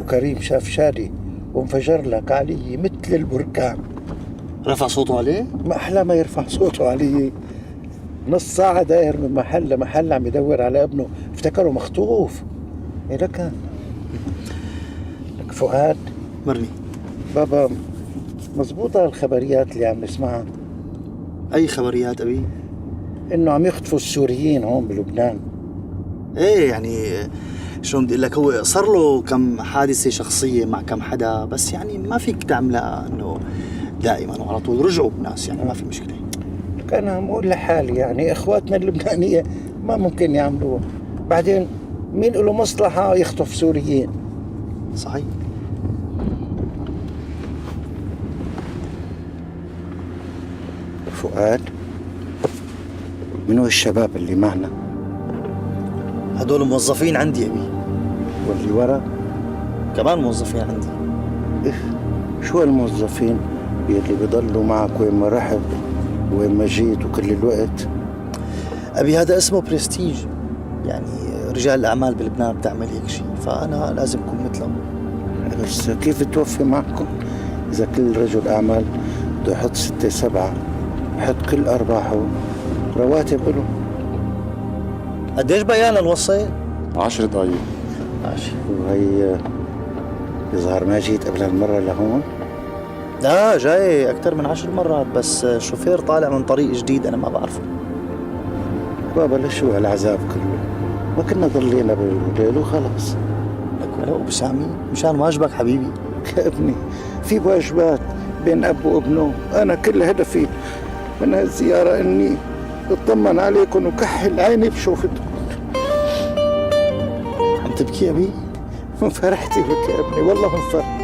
وكريم شاف شادي وانفجر لك علي مثل البركان. رفع صوته عليه؟ ما أحلى ما يرفع صوته علي. نص ساعة داير من محل لمحل عم يدور على ابنه، افتكره مخطوف. إيه لك فؤاد مرني بابا، مزبوطة الخبريات اللي عم نسمعها؟ أي خبريات أبي؟ إنه عم يخطفوا السوريين هون بلبنان. إيه يعني شلون بدي لك، هو صار له كم حادثة شخصية مع كم حدا، بس يعني ما فيك تعملها إنه دائما وعلى طول. رجعوا بناس يعني ما في مشكلة. أنا عم أقول لحالي يعني إخواتنا اللبنانية ما ممكن يعملوها. بعدين مين له مصلحة يخطف سوريين؟ صحيح. فؤاد، منو الشباب اللي معنا؟ هدول موظفين عندي أبي. واللي ورا؟ كمان موظفين عندي. شو الموظفين يلي بيضلوا معك وين ما رحت وين ما جيت وكل الوقت؟ أبي هذا اسمه برستيج، يعني رجال الأعمال بلبنان بتعمل هيك شيء، فأنا لازم أكون مثلهم. بس كيف توفي معكم إذا كل رجل أعمال بده يحط 6 7 يحط كل أرباحه رواتب له؟ قديش بيانا نوصل؟ 10 دقايق. ماشي. وهي يظهر ما جيت قبل هالمرة لهون؟ لا جاي أكثر من 10 مرات، بس شوفير طالع من طريق جديد أنا ما بعرفه. بابا لشو هالعذاب كله؟ ما كنا ضلينا بالليل وخلاص. لك ولو بسامي مشان واجبك حبيبي. يا ابني في واجبات بين أب وابنه. أنا كل هدفي من هالزيارة إني اطمن عليكم وكحل عيني بشوفتكم. عم تبكي أبي؟ من فرحتي بك يا ابني، والله من فرحتي.